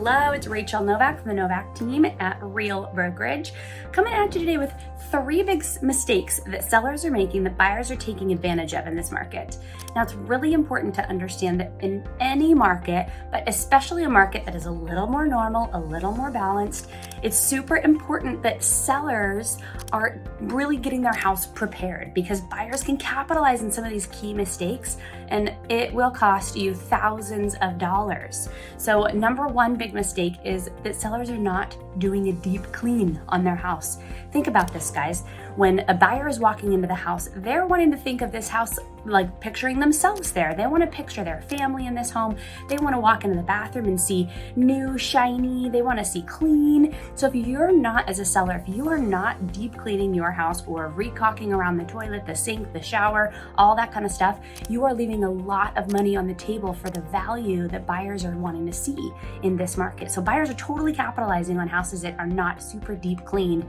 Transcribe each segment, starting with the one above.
Hello, it's Rachel Novak from the Novak team at Real Brokerage, coming at you today with 3 big mistakes that sellers are making that buyers are taking advantage of in this market. Now, it's really important to understand that in any market, but especially a market that is a little more normal, a little more balanced, it's super important that sellers are really getting their house prepared, because buyers can capitalize on some of these key mistakes and it will cost you thousands of dollars. So number 1 big mistake is that sellers are not doing a deep clean on their house. Think about this, guys. When a buyer is walking into the house, they're wanting to think of this house like picturing themselves there. They want to picture their family in this home. They want to walk into the bathroom and see new, shiny. They want to see clean. So if you're not, as a seller, if you are not deep cleaning your house or recocking around the toilet, the sink, the shower, all that kind of stuff, you are leaving a lot of money on the table for the value that buyers are wanting to see in this market. So buyers are totally capitalizing on houses that are not super deep cleaned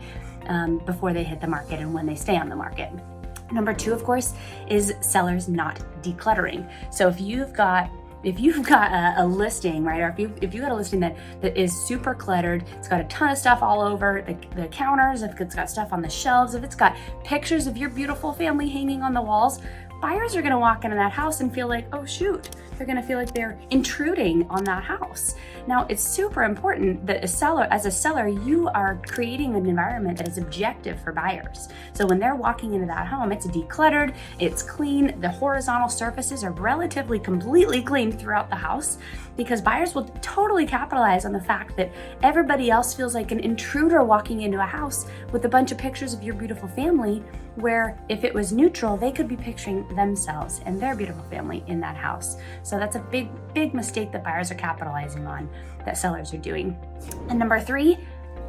before they hit the market and when they stay on the market. Number 2, of course, is sellers not decluttering. So if you've got a listing, right, or if you got a listing that is super cluttered, it's got a ton of stuff all over the counters, if it's got stuff on the shelves, if it's got pictures of your beautiful family hanging on the walls, buyers are gonna walk into that house and feel like, oh shoot, they're gonna feel like they're intruding on that house. Now, it's super important that as a seller, you are creating an environment that is objective for buyers. So when they're walking into that home, it's decluttered, it's clean, the horizontal surfaces are relatively completely clean throughout the house, because buyers will totally capitalize on the fact that everybody else feels like an intruder walking into a house with a bunch of pictures of your beautiful family, where if it was neutral, they could be picturing themselves and their beautiful family in that house. So that's a big, big mistake that buyers are capitalizing on, that sellers are doing. And number 3,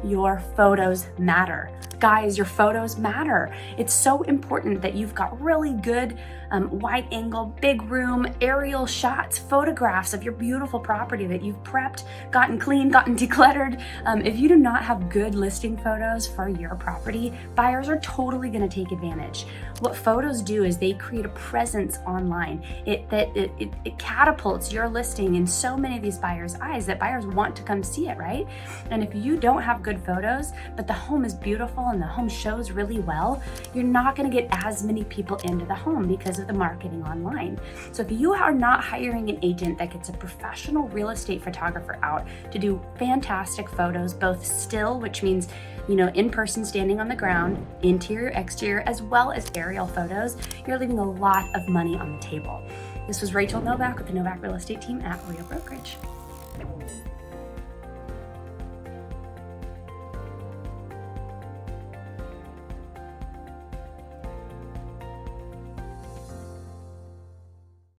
your photos matter. Guys, your photos matter. It's so important that you've got really good wide angle, big room, aerial shots, photographs of your beautiful property that you've prepped, gotten clean, gotten decluttered. If you do not have good listing photos for your property, buyers are totally gonna take advantage. What photos do is they create a presence online. It catapults your listing in so many of these buyers' eyes that buyers want to come see it, right? And if you don't have good photos, but the home is beautiful and the home shows really well, you're not gonna get as many people into the home because of the marketing online. So if you are not hiring an agent that gets a professional real estate photographer out to do fantastic photos, both still, which means, in person standing on the ground, interior, exterior, as well as aerial photos, you're leaving a lot of money on the table. This was Rachel Novak with the Novak Real Estate Team at Real Brokerage.